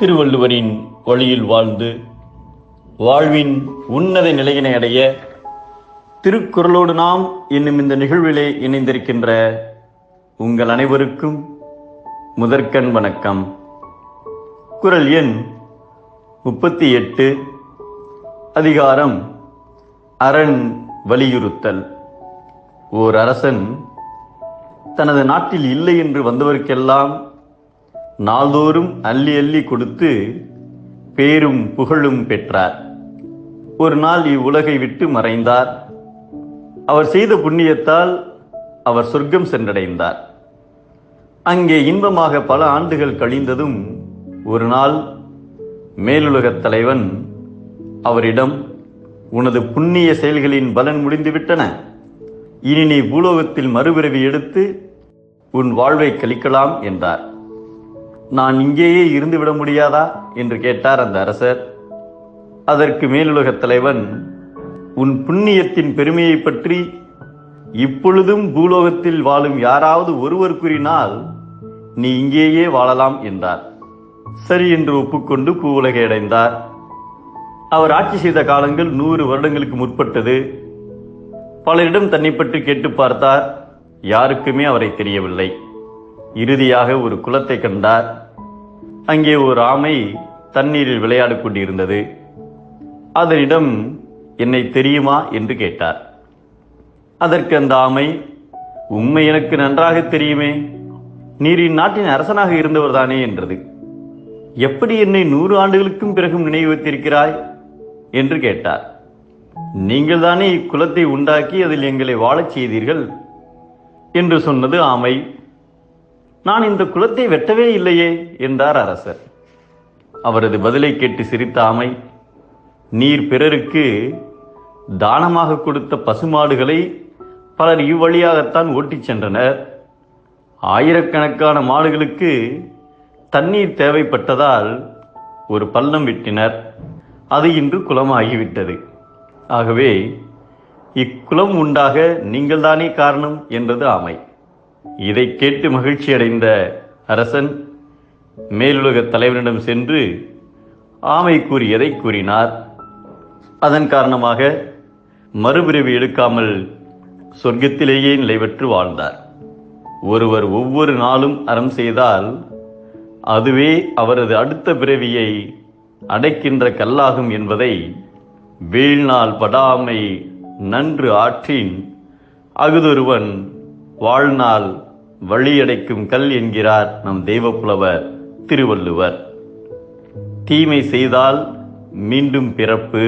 திருவள்ளுவரின் வழியில் வாழ்ந்து வாழ்வின் உன்னத நிலையினை அடைய திருக்குறளோடு நாம் என்னும் இந்த நிகழ்விலே இணைந்திருக்கின்ற உங்கள் அனைவருக்கும் முதற்கண் வணக்கம். குறள் எண் 38, அதிகாரம் அரண் வலியுறுத்தல். ஓர் அரசன் தனது நாட்டில் இல்லை என்று வந்தவர்க்கெல்லாம் நாள்தோறும் அள்ளி அள்ளி கொடுத்து பேரும் புகழும் பெற்றார். ஒரு நாள் இவ்வுலகை விட்டு மறைந்தார். அவர் செய்த புண்ணியத்தால் அவர் சொர்க்கம் சென்றடைந்தார். அங்கே இன்பமாக பல ஆண்டுகள் கழிந்ததும் ஒரு நாள் மேலுலகத் தலைவன் அவரிடம், உனது புண்ணிய செயல்களின் பலன் முடிந்துவிட்டன, இனி நீ பூலோகத்தில் மறுபிறவி எடுத்து உன் வாழ்வை கழிக்கலாம் என்றார். நான் இங்கேயே இருந்துவிட முடியாதா என்று கேட்டார் அந்த அரசர். அதற்கு மேலுலகத் தலைவன், உன் புண்ணியத்தின் பெருமையை பற்றி இப்பொழுதும் பூலோகத்தில் வாழும் யாராவது ஒருவர் கூறினால் நீ இங்கேயே வாழலாம் என்றார். சரி என்று ஒப்புக்கொண்டு பூவுலகை அடைந்தார். அவர் ஆட்சி செய்த காலங்கள் 100 வருடங்களுக்கு முற்பட்டது. பலரிடம் தன்னை பற்றி கேட்டு பார்த்தார். யாருக்குமே அவரை தெரியவில்லை. இறுதியாக ஒரு குளத்தை கண்டார். அங்கே ஒரு ஆமை தண்ணீரில் விளையாடிக் கொண்டிருந்தது. அதனிடம், என்னை தெரியுமா என்று கேட்டார். அதற்கு அந்த ஆமை, உண்மை எனக்கு நன்றாக தெரியுமே, நீர் இந்நாட்டின் அரசனாக இருந்தவர்தானே என்றது. எப்படி என்னை 100 ஆண்டுகளுக்கும் பிறகும் நினைவு வைத்திருக்கிறாய் என்று கேட்டார். நீங்கள் தானே இக்குலத்தை உண்டாக்கி அதில் எங்களை வாழச் செய்தீர்கள் என்று சொன்னது ஆமை. நான் இந்த குலத்தை வெட்டவே இல்லையே என்றார் அரசர். அவரது பதிலை கேட்டு சிரித்த ஆமை, நீர் பிறருக்கு தானமாக கொடுத்த பசுமாடுகளை பலர் இவ்வழியாகத்தான் ஓட்டிச் சென்றனர். ஆயிரக்கணக்கான மாடுகளுக்கு தண்ணீர் தேவைப்பட்டதால் ஒரு பள்ளம் வெட்டினர். அது இன்று குளமாகிவிட்டது. ஆகவே இக்குலம் உண்டாக நீங்கள்தானே காரணம் என்றது ஆமை. இதை கேட்டு மகிழ்ச்சி அடைந்த அரசன் மேலுலகத் தலைவனிடம் சென்று ஆமை கூறியதை கூறினார். அதன் காரணமாக மறுபிறவி எடுக்காமல் சொர்க்கத்திலேயே நிலைபெற்று வாழ்ந்தார். ஒருவர் ஒவ்வொரு நாளும் அறம் செய்தால் அதுவே அவரது அடுத்த பிறவியை அடைக்கின்ற கல்லாகும் என்பதை வீழ்நாள் படாமை நன்று ஆற்றின் அகுதொருவன் வாழ்நாள் வழியடைக்கும் கல் என்கிறார் நம் தெய்வப்புலவர் திருவள்ளுவர். தீமை செய்தால் மீண்டும் பிறப்பு,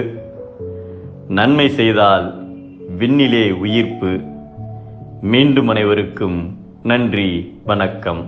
நன்மை செய்தால் விண்ணிலே உயிர்ப்பு. மீண்டும் அனைவருக்கும் நன்றி, வணக்கம்.